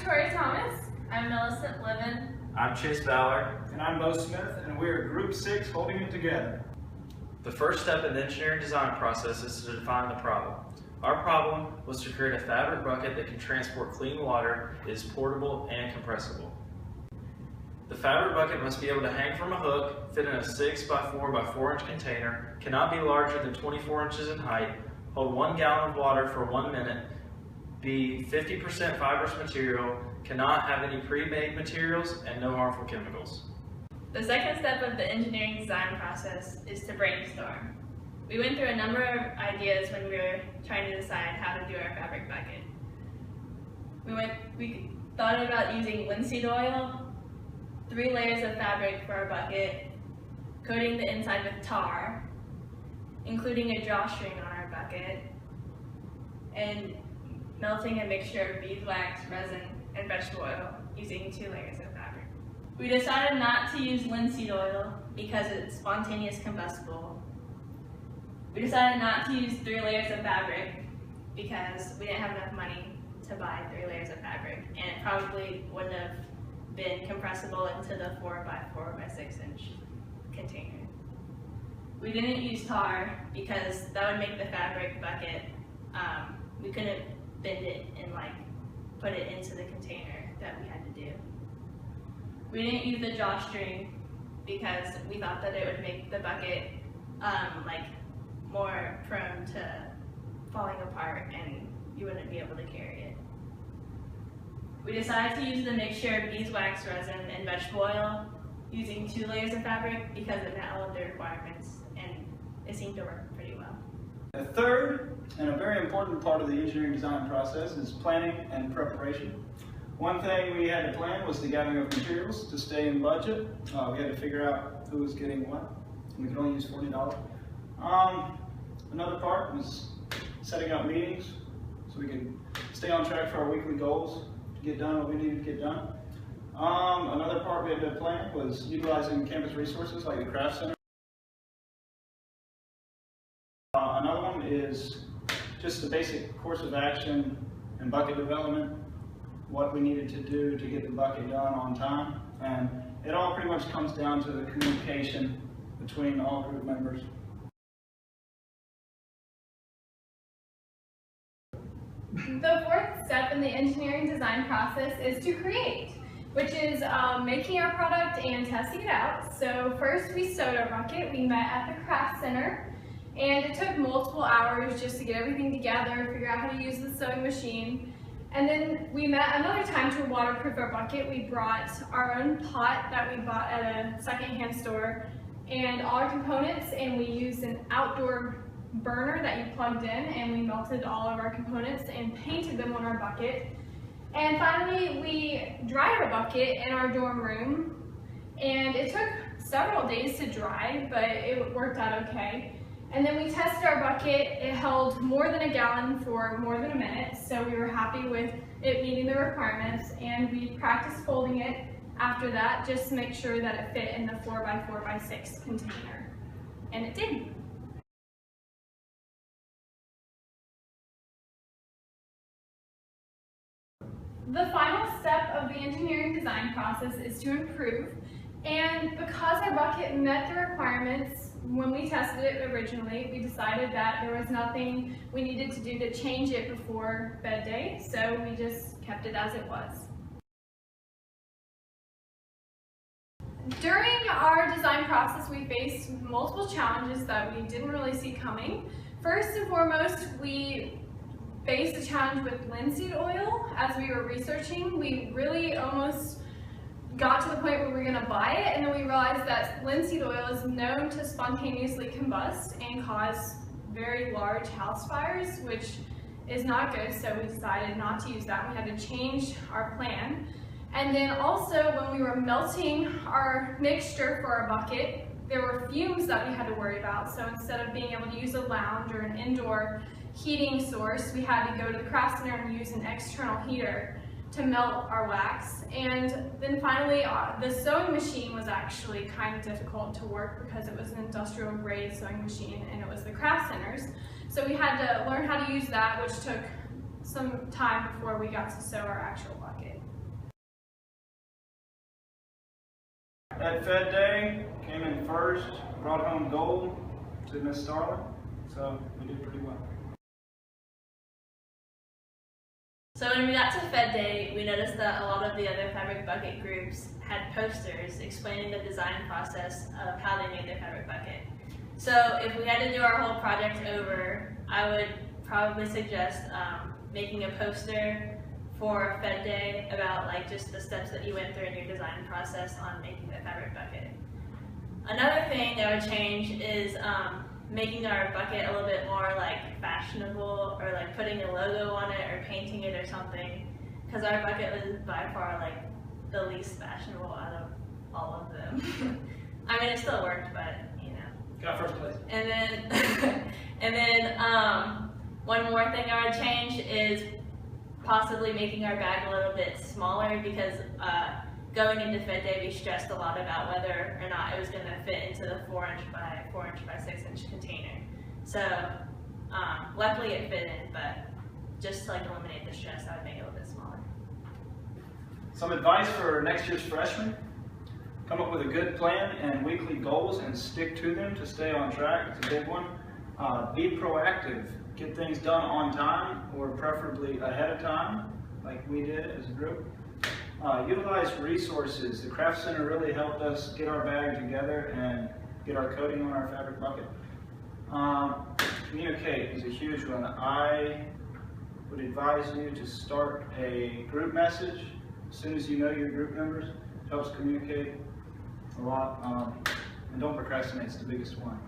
Thomas. I'm Millicent Blivin. I'm Ballard. And I'm Beau Smith, and we are Group 6 holding it together. The first step in the engineering design process is to define the problem. Our problem was to create a fabric bucket that can transport clean water, is portable and compressible. The fabric bucket must be able to hang from a hook, fit in a 6x4 by 4 inch container, cannot be larger than 24 inches in height, hold 1 gallon of water for 1 minute, be 50% fibrous material, cannot have any pre-made materials, and no harmful chemicals. The second step of the engineering design process is to brainstorm. We went through a number of ideas when we were trying to decide how to do our fabric bucket. We thought about using linseed oil, 3 layers of fabric for our bucket, coating the inside with tar, including a drawstring on our bucket, and melting a mixture of beeswax, resin, and vegetable oil using 2 layers of fabric. We decided not to use linseed oil because it's spontaneous combustible. We decided not to use 3 layers of fabric because we didn't have enough money to buy 3 layers of fabric, and it probably wouldn't have been compressible into the 4x4 by 6 inch container. We didn't use tar because that would make the fabric bucket, we couldn't bend it and put it into the container that we had to do. We didn't use the drawstring because we thought that it would make the bucket more prone to falling apart and you wouldn't be able to carry it. We decided to use the mixture of beeswax, resin, and vegetable oil using 2 layers of fabric because it met all of the requirements and it seemed to work pretty well. The third and a very important part of the engineering design process is planning and preparation. One thing we had to plan was the gathering of materials to stay in budget. We had to figure out who was getting what. We could only use $40. Another part was setting up meetings so we could stay on track for our weekly goals to get done what we needed to get done. Another part we had to plan was utilizing campus resources like the craft center. Another one is just the basic course of action and bucket development, what we needed to do to get the bucket done on time, and it all pretty much comes down to the communication between all group members. The fourth step in the engineering design process is to create, which is making our product and testing it out. So first we sewed our bucket. We met at the craft center, and it took multiple hours just to get everything together, figure out how to use the sewing machine. And then we met another time to waterproof our bucket. We brought our own pot that we bought at a secondhand store and all our components, and we used an outdoor burner that you plugged in, and we melted all of our components and painted them on our bucket. And finally, we dried our bucket in our dorm room, and it took several days to dry, but it worked out okay. And then we tested our bucket. It held more than a gallon for more than a minute, so we were happy with it meeting the requirements, and we practiced folding it after that just to make sure that it fit in the 4x4 by 6 container, and it did. The final step of the engineering design process is to improve, and because our bucket met the requirements when we tested it originally, we decided that there was nothing we needed to do to change it before FEDD day, so we just kept it as it was. During our design process, we faced multiple challenges that we didn't really see coming. First and foremost, we faced a challenge with linseed oil. As we were researching, we really almost got to the point where we were going to buy it, and then we realized that linseed oil is known to spontaneously combust and cause very large house fires, which is not good, so we decided not to use that. We had to change our plan. And then also, when we were melting our mixture for our bucket, there were fumes that we had to worry about. So instead of being able to use a lounge or an indoor heating source, we had to go to the craft center and use an external heater to melt our wax. And then finally, the sewing machine was actually kind of difficult to work because it was an industrial grade sewing machine and it was the craft center's. So we had to learn how to use that, which took some time before we got to sew our actual bucket. At Fed Day, came in first, brought home gold to Miss Starling, so we did pretty well. So when we got to Fed Day, we noticed that a lot of the other fabric bucket groups had posters explaining the design process of how they made their fabric bucket. So if we had to do our whole project over, I would probably suggest making a poster for Fed Day about like just the steps that you went through in your design process on making the fabric bucket. Another thing that would change is making our bucket a little bit more like fashionable, or like putting a logo on it or painting it or something, because our bucket was by far like the least fashionable out of all of them. I mean, it still worked, but you know. Got first place. And then, one more thing I would change is possibly making our bag a little bit smaller, because going into Fed Day, we stressed a lot about whether or not it was going to fit into the 4" by 6" container. So luckily it fit in, but just to like eliminate the stress, I would make it a little bit smaller. Some advice for next year's freshmen: come up with a good plan and weekly goals and stick to them to stay on track. It's a big one. Be proactive. Get things done on time, or preferably ahead of time, like we did as a group. Utilize resources. The Craft Center really helped us get our bag together and get our coating on our fabric bucket. Communicate is a huge one. I would advise you to start a group message as soon as you know your group members. It helps communicate a lot. And don't procrastinate, it's the biggest one.